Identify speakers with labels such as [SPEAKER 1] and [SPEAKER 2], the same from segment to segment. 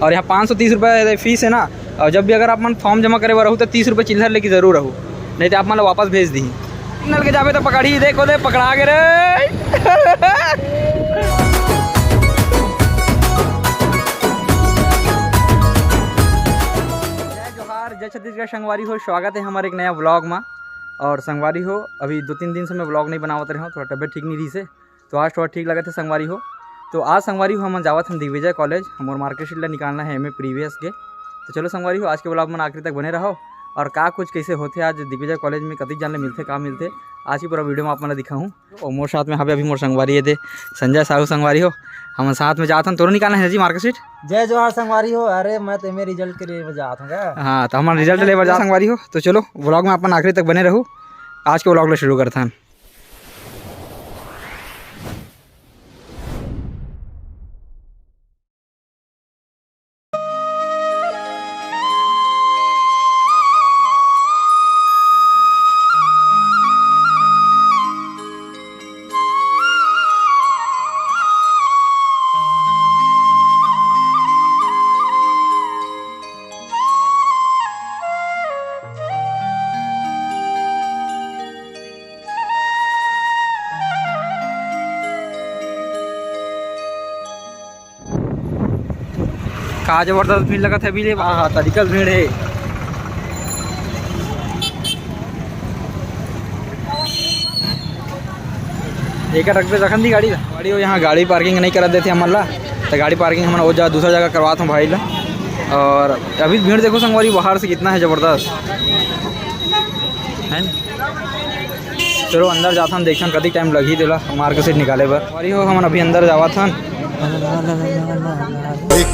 [SPEAKER 1] और यहाँ 530 रुपये फीस है ना। और जब भी अगर आप मन फॉर्म जमा करे रहूँ तो 30 रुपये चिल्लर लेके ज़रूर रहूँ, नहीं तो आप मतलब वापस भेज दी। सिग्नल के जावे तो पकड़ी, देखो दे पकड़ा के रे। जय छत्तीसगढ़ संगवारी हो, स्वागत है हमारे एक नया व्लॉग में। और संगवारी हो, अभी 2-3 दिन से मैं व्लॉग नहीं बनावत रहे हूँ, थोड़ा तबियत ठीक नहीं रही से, तो आज थोड़ा ठीक लगा थे संगवारी हो। तो आज संगवारी हो हम जावत हम दिग्विजय कॉलेज, हमारे मार्केटशीट ला निकालना है MA प्रीवियस के। तो चलो संगवारी हो, आज के व्लॉग में आखिर तक बने रहो। और का कुछ कैसे होते आज दिग्विजय कॉलेज में, कतिक जानने मिलते का मिलते, आज की पूरा वीडियो में आप मैंने दिखाऊँ। और मोर साथ में यहाँ पे अभी मोर संगवारी है दे संजय साहू संगवारी हो, हम साथ में जाते हैं। तोरो निकालना है जी मार्केटशीट।
[SPEAKER 2] जय जोहार संगवारी हो। अरे मैं तो मेरे रिजल्ट के लिए जाता हूँ।
[SPEAKER 1] हाँ, तो हमारा रिजल्ट ले जा संगवारी हो। तो चलो व्लॉग में अपन आखिरी तक बने रहो। आज के व्लॉग ला शुरू करते हैं। का जबरदस्त भीड़ लगा था अभी ले। हाँ, तरीकल भीड़ है। एक रख पे रखन दी गाड़ी हो, यहाँ गाड़ी पार्किंग नहीं करा देते हमारा, तो गाड़ी पार्किंग हमारा वो दूसरा जगह करवाता हूँ भाई ला। और अभी भीड़ देखो संगवारी बाहर से कितना है ज़बरदस्त है। चलो अंदर जाता हूँ, देखता हूँ कभी टाइम लगी दिला मार्केटशीट निकाले पर। संगवारी हो हम अभी अंदर जावा था।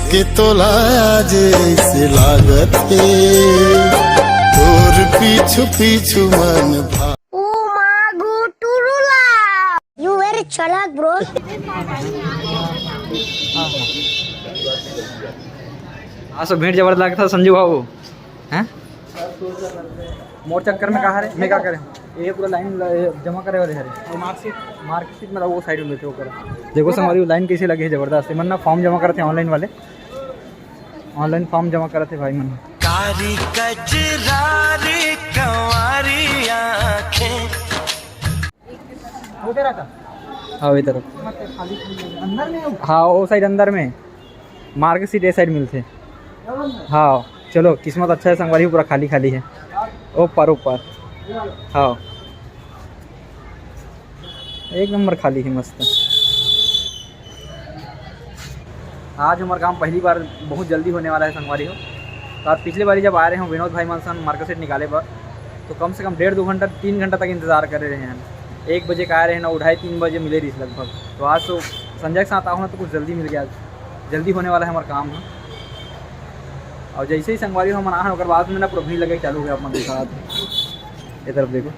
[SPEAKER 3] के तोला जैसे लागत है तोर पीछू पीछू मन भा।
[SPEAKER 4] ओ मागो टुरुला, यू वेरी चालाक ब्रो।
[SPEAKER 1] हाँ, सब भीड़ जबरदस्त लगता था संजू बाबू हैं। मोर चक्कर में कहा रे मैं क्या करें, ये पूरा लाइन जमा करे वाले हरे मार्कशीट में वो साइड में लेते हो कर। देखो संगवारी लाइन कैसे लगे है ज़बरदस्त। मन ना फॉर्म जमा करते हैं ऑनलाइन वाले, ऑनलाइन फॉर्म जमा करते भाई मन।
[SPEAKER 5] कारी कजरारी कंवारी आँखें।
[SPEAKER 1] हाँ वही तरफ, हाँ वो साइड अंदर में मार्केटशीट ये साइड मिलते। हाँ चलो किस्मत अच्छा है संगवारी, पूरा खाली खाली है ऊपर ऊपर। हाँ एक नंबर खाली है, मस्त। आज हमारा काम पहली बार बहुत जल्दी होने वाला है संगवारी हो। तो आज पिछले बारी जब आ रहे हैं विनोद भाई मनसन मार्केटशीट निकाले पर, तो कम से कम 1.5-2 घंटा 3 घंटा तक इंतज़ार कर रहे हैं। 1 बजे का आ रहे हैं ना, 2:30-3 बजे मिले रही लगभग। तो आज तो संजय के साथ आओ ना तो कुछ जल्दी मिल गया, जल्दी होने वाला है हमारा काम है। और जैसे ही संगवारी हो हम आना होकर बाद में ना पूरा भीड़ लगे चालू हो गया अपने साथ। ये तरफ देखो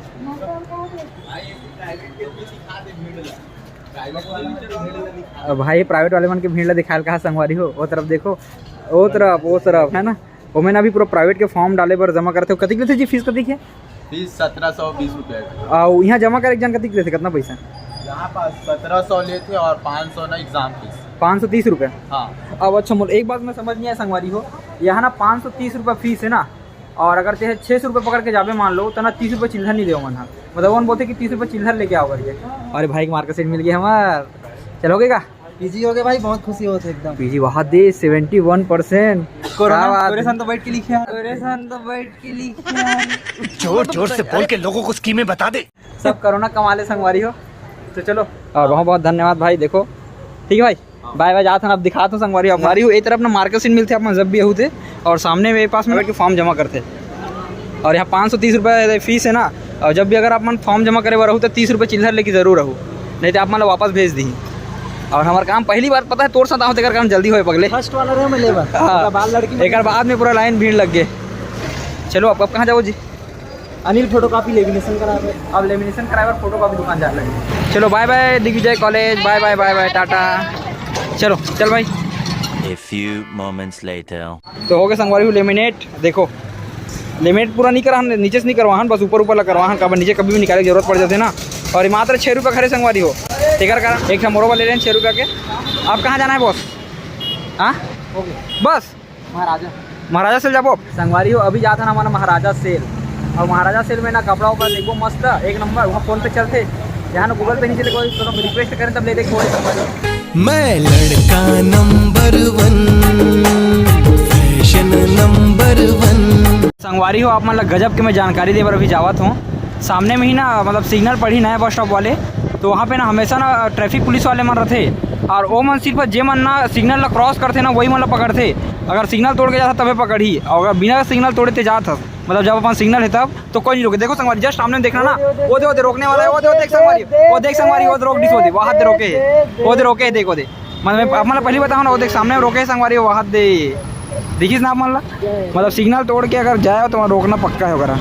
[SPEAKER 1] भाई, प्राइवेट वाले मन के भीड़ ला दिखायल कहा संगवारी हो। वो तरफ देखो, वो तरफ है ना, वो मैंने अभी पूरा प्राइवेट के फॉर्म डाले पर जमा करते हो। कतिक लेते जी फीस कतिक है?
[SPEAKER 6] फीस 1720 रुपये।
[SPEAKER 1] और यहाँ जमा करे एग्जाम कतिक लेते, कितना पैसा?
[SPEAKER 6] यहाँ पास 1700 लेते और 500 ना एग्जाम फीस।
[SPEAKER 1] 530 रुपये।
[SPEAKER 6] हाँ।
[SPEAKER 1] अब अच्छा मोल एक बात मैं समझ नहीं आया संगवारी हो, यहाँ ना 530 रुपये फीस है ना, और अगर चाहे 600 रुपये पकड़ के जावे मान लो तो ना 30 रुपये चिल्लर नहीं दे मन। मतलब वो बोलते कि 30 रुपये चिल्लर लेके आओ करके। अरे भाई की मार्केटशीट मिल गई हमार, चलोगे का?
[SPEAKER 2] पीजी हो गए भाई, बहुत खुशी होती एकदम।
[SPEAKER 1] पीजी बहुत दे 71%।
[SPEAKER 2] तो बैठ के लिखे,
[SPEAKER 5] जोर जोर से बोल के लोगों को स्कीमें बता दे।
[SPEAKER 1] सब कोरोना कमा ले संगवारी हो। तो चलो, और बहुत बहुत धन्यवाद भाई। देखो ठीक है भाई, बाय बाय जाते हैं। अब दिखाता हूँ संगवारी हमारी हो। एक तरफ ना मार्केटशीट मिलते अपना जब भी होते, और सामने मेरे पास में बैठ के फॉर्म जमा करते। और यहाँ 530 रुपये फीस है ना। और जब भी अगर आप मन फॉर्म जमा करे रहूँ तो 30 रुपये चिल्लर लेके ज़रूर रहूँ, नहीं तो आप मतलब वापस भेज दी। और हमारा काम पहली बार पता है तोड़ साथ होते काम जल्दी होए पगले।
[SPEAKER 2] फर्स्ट वाला रहे मैं लेबर।
[SPEAKER 1] हाँ, एक बाद में पूरा लाइन भीड़ लग गए। चलो अब कहाँ जाओ जी?
[SPEAKER 2] अनिल फोटोकॉपी लेमिनेशन करा।
[SPEAKER 1] अब लेमिनेशन कराए और फोटोकॉपी दुकान जा लगे। चलो bye bye Digvijay college, bye bye bye bye टाटा। चलो चल भाई।
[SPEAKER 5] A few moments later.
[SPEAKER 1] तो हो गया संगवारी हो लेमिनेट। देखो लिमिट पूरा नहीं करा, नीचे से नहीं करवाहन, बस ऊपर ऊपर करवाहन, कब नीचे कभी भी निकालने की जरूरत पड़ जाती है ना। और ये मात्र 6 रुपये खड़े संगवारी हो। टिकर का एक मोरोबा ले रहे हैं 6 रुपये के। आप कहाँ जाना है बॉस? हाँ ओके बस
[SPEAKER 2] महाराजा
[SPEAKER 1] महाराजा सेल जाबो संगवारी हो। अभी जाता ना हमारा महाराजा सेल, और महाराजा सेल में ना कपड़ा उपड़ा देखो मस्त एक नंबर। वहाँ फोन पे चलते जहाँ ना गूगल पे नहीं चले कोई तो रिक्वेस्ट करें तब ले देख
[SPEAKER 3] मैं लड़का नंबर 1 फैशन नंबर 1।
[SPEAKER 1] संगवारी हो आप मतलब गजब के मैं जानकारी दे पर अभी जावत हूँ। सामने में ही ना मतलब सिग्नल पड़ी ना है बस स्टॉप वाले, तो वहाँ पे ना हमेशा ना ट्रैफिक पुलिस वाले मन रहते, और वो मन सिर्फ जे मन ना सिग्नल ला क्रॉस करते ना वही मतलब पकड़ते। अगर सिग्नल तोड़ के जाता तबे पकड़ी, और अगर बिना सिग्नल तोड़े ते जाता मतलब जब अपन सिग्नल है तब तो कोई नहीं रोके। देखो संगवारी जस्ट सामने देखना ना, वो दे रोकने वाला है, वो देख संगवारी, वो देख संगवारी, वो रोक डिस होती वहाँ दे रोके, वो दे रोके देखो दे मतलब अपना पहले बताओ ना, वो देख सामने रोके संगवारी वहाँ दे देखिस ना मतलब सिग्नल तोड़ के अगर जाए तो वहाँ रोकना पक्का है वगैरह।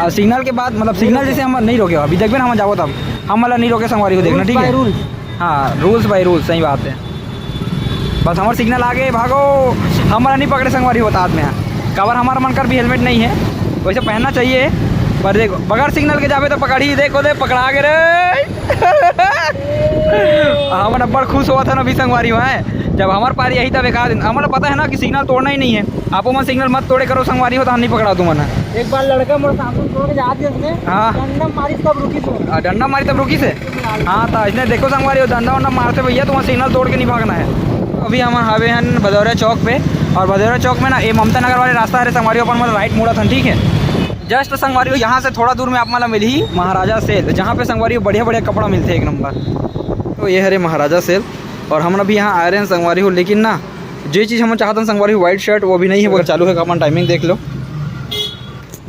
[SPEAKER 1] और सिग्नल के बाद मतलब सिग्नल जैसे हम नहीं रोके, अभी देख भी ना हम जाओ तब हम मतलब नहीं रोके संगवारी को देखना, ठीक है। हाँ रूल्स बाय रूल्स, सही बात है। बस हमारे सिग्नल आगे भागो, हमारा नहीं पकड़े संगवारी होता हाथ में। कवर हमारा मन कर भी हेलमेट नहीं है, वैसे पहनना चाहिए, पर देखो बगैर सिग्नल के जावे तो पकड़ी, देखो दे पकड़ा के रे। हमारा बड़ खुश हुआ था ना अभी संगवारी है जब हमारे पार यही था बेकार दिन। हमारा पता है ना कि सिग्नल तोड़ना ही नहीं है, आपको मन सिग्नल मत तोड़े करो संगवारी हो तो हम नहीं पकड़ा तुम्हारा।
[SPEAKER 2] एक बार लड़का मोड़ सामने तोड़ के जाती है उसने,
[SPEAKER 1] हाँ
[SPEAKER 2] डंडा मारी तब रुकी तो
[SPEAKER 1] डंडा मारी तब रुकी से। हाँ था इसने देखो संगवारी हो डंडा वंडा मारते भैया तुम्हारा सिग्नल तोड़ के नहीं भागना है। अभी हम हावे हैं भदौरिया चौक पे, और भदौरिया चौक में ना ये ममता नगर वाले रास्ता है संगवारी अपन मतलब राइट मुड़ा था, ठीक है। जस्ट संगवारी हो यहाँ से थोड़ा दूर में आप मतलब मिली महाराजा सेल, जहाँ पे संगवारी हो बढ़िया बढ़िया कपड़ा मिलते हैं एक नंबर। तो ये है महाराजा सेल, और हम अभी यहाँ आ रहे हैं संगवारी हो, लेकिन ना जो चीज़ हम चाहते हैं संगवारी हो व्हाइट शर्ट वो भी नहीं है, वो चालू है अपन टाइमिंग देख लो।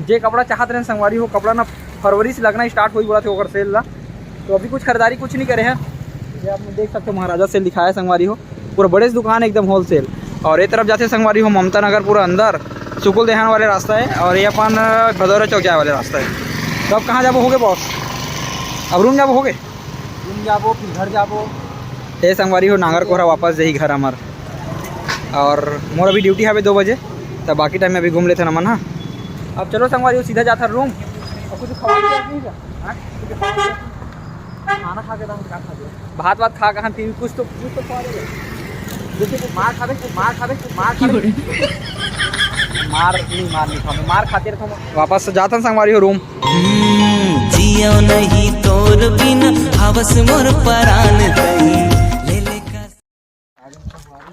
[SPEAKER 1] जे कपड़ा चाहते रहे संगवारी हो, कपड़ा ना फरवरी से लगना स्टार्ट हो बोला थे ओवर सेल ला, तो अभी कुछ खरीदारी कुछ नहीं करे हैं। ये आप देख सकते हो महाराजा सेल लिखा है संगवारी हो, पूरा बड़े से दुकान एकदम होल सेल। और ये तरफ जाते संगवारी हो ममता नगर पूरा अंदर सुकुल देहान वाले रास्ता है, और ये अपन भदौरिया चौक जाए वाले रास्ता है। तो अब कहाँ जाबो होगे बॉस? अब रूम जाबो होगे?
[SPEAKER 2] तुम जाबो फिर घर जाबो।
[SPEAKER 1] ये संगवारी हो नागर कोहरा वापस यही घर हमार, और मोर अभी ड्यूटी है 2 बजे, तब बाकी टाइम में अभी घूम लेते ना मन। हाँ अब चलो संगवारी हो सीधा जाता रूम, और कुछ खाना खा के भात वात खा कहाँ फिर कुछ तो खा दे, जैसे मार खावे मार खाते रहता हूँ। वापस जाता संगवारी हो रूम।
[SPEAKER 7] जियो नहीं तोर बिना हवस मोर परान दही ले का।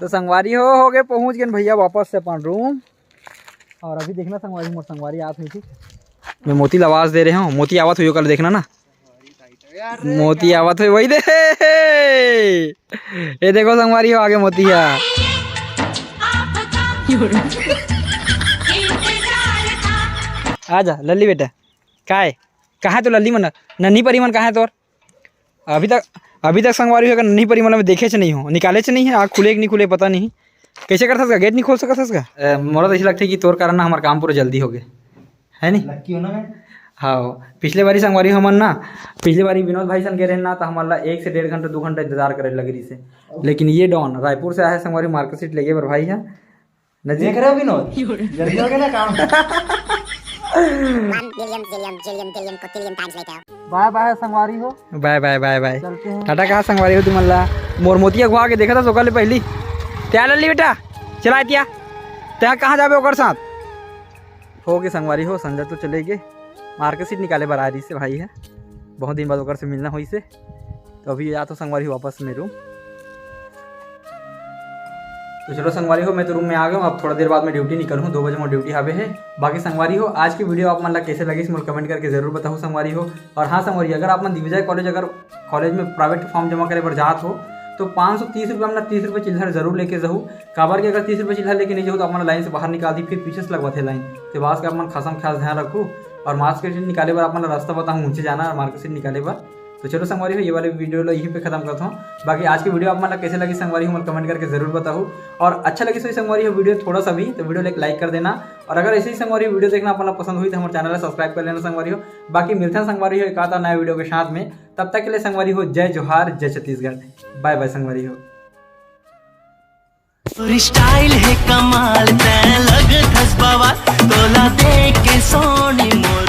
[SPEAKER 1] तो संगवारी हो गए पहुँच गए भैया वापस से अपन रूम। और अभी देखना संगवारी मोर संगवारी आत हुई थी, मैं मोती आवाज़ दे रहे हूँ, मोती आवत हुई कल देखना ना, मोती आवत हुई वही दे। ये देखो संगवारी हो आगे मोतिया। आजा लल्ली बेटा, कहाँ तो लल्ली मन नन्ही परी मन कहाँ है तोर? अभी तक संगवारी हो नन्ही परी मन में देखे नहीं हो, निकाले नहीं है, आँख खुले कि नहीं खुले पता नहीं, कैसे कर सकता गेट नहीं खोल सकता। मोरा तो ऐसा लगता है कि तोर कारण ना हमारा काम पूरा जल्दी हो गए है नहीं।
[SPEAKER 2] क्यों ना
[SPEAKER 1] हाँ पिछले बारी संगवारी हमन ना, पिछले बारी विनोद भाई सन कह रहे ना तो हमारा 1 से 1.5 घंटा 2 घंटा इंतजार करे लगी से, लेकिन ये डॉन रायपुर से आया संगवारी मार्केट सीट लेके भाई है नजदीक।
[SPEAKER 2] देख रहे हो विनोद जल्दी हो गया ना काम। बाय बाय संगवारी हो,
[SPEAKER 1] बाय बाय बाय बाय
[SPEAKER 2] चलते हैं।
[SPEAKER 1] टाटा। कहाँ संगवारी हो तुम अल्लाह मोर मोतिया घुआ के देखा था सोकल पहली त्या लल्ली बेटा चला त्या त्या कहाँ जाबे ओकर साथ हो गए संगवारी हो। संजय तो चले गए मार्केट सीट निकाले बरारी से भाई है, बहुत दिन बाद ओकर से मिलना हुई से, तो अभी या तो संगवारी हो वापस मेरे रूम। तो चलो संगवारी हो मैं तो रूम में आ गया हूँ, अब थोड़ा देर बाद मैं ड्यूटी निकलूँ, 2 बजे मोर ड्यूटी हावे है। बाकी संगवारी हो आज की वीडियो आप मतलब कैसे लगी इसमें कमेंट करके जरूर बताओ संगवारी हो। और हाँ संगवारी अगर आप दिग्विजय कॉलेज अगर कॉलेज में प्राइवेट फॉर्म जमा करे पर जात हो तो 530 रुपये में 30 रुपये चिल्हर जरूर लेके जाऊँ। काबर के अगर 30 रुपये चिल्हर लेके नहीं जाऊँ तो अपना लाइन से बाहर निकाल दी, फिर पीछे से लगवा थे लाइन तो बास का अपन खासा खास ध्यान रखूँ। और मार्केट सीट निकाले पर अपना रास्ता बताऊँ ऊँचे जाना और मार्केट सीट निकाले पर। तो चलो संगवारी हो ये वाली वीडियो यहीं पे खत्म करता हूँ। बाकी आज की वीडियो आप मतलब कैसे लगी संगवारी हो मतलब कमेंट करके जरूर बताओ, और अच्छा लगी सो संगवारी हो वीडियो थोड़ा सा भी तो वीडियो लाइक कर देना। और अगर ऐसे ही संगवारी वीडियो देखना अपना पसंद हुई तो हमारे चैनल सब्सक्राइब कर लेना संगवारी हो। बाकी मिलते हैं संगवारी हो एक आता नया वीडियो के साथ में, तब तक के लिए संगवारी हो जय जोहार जय छत्तीसगढ़, बाय बाय संगवारी हो।
[SPEAKER 7] स्टाइल है कमाल तै लग धस बवाल तोला देख के सोनी मोर।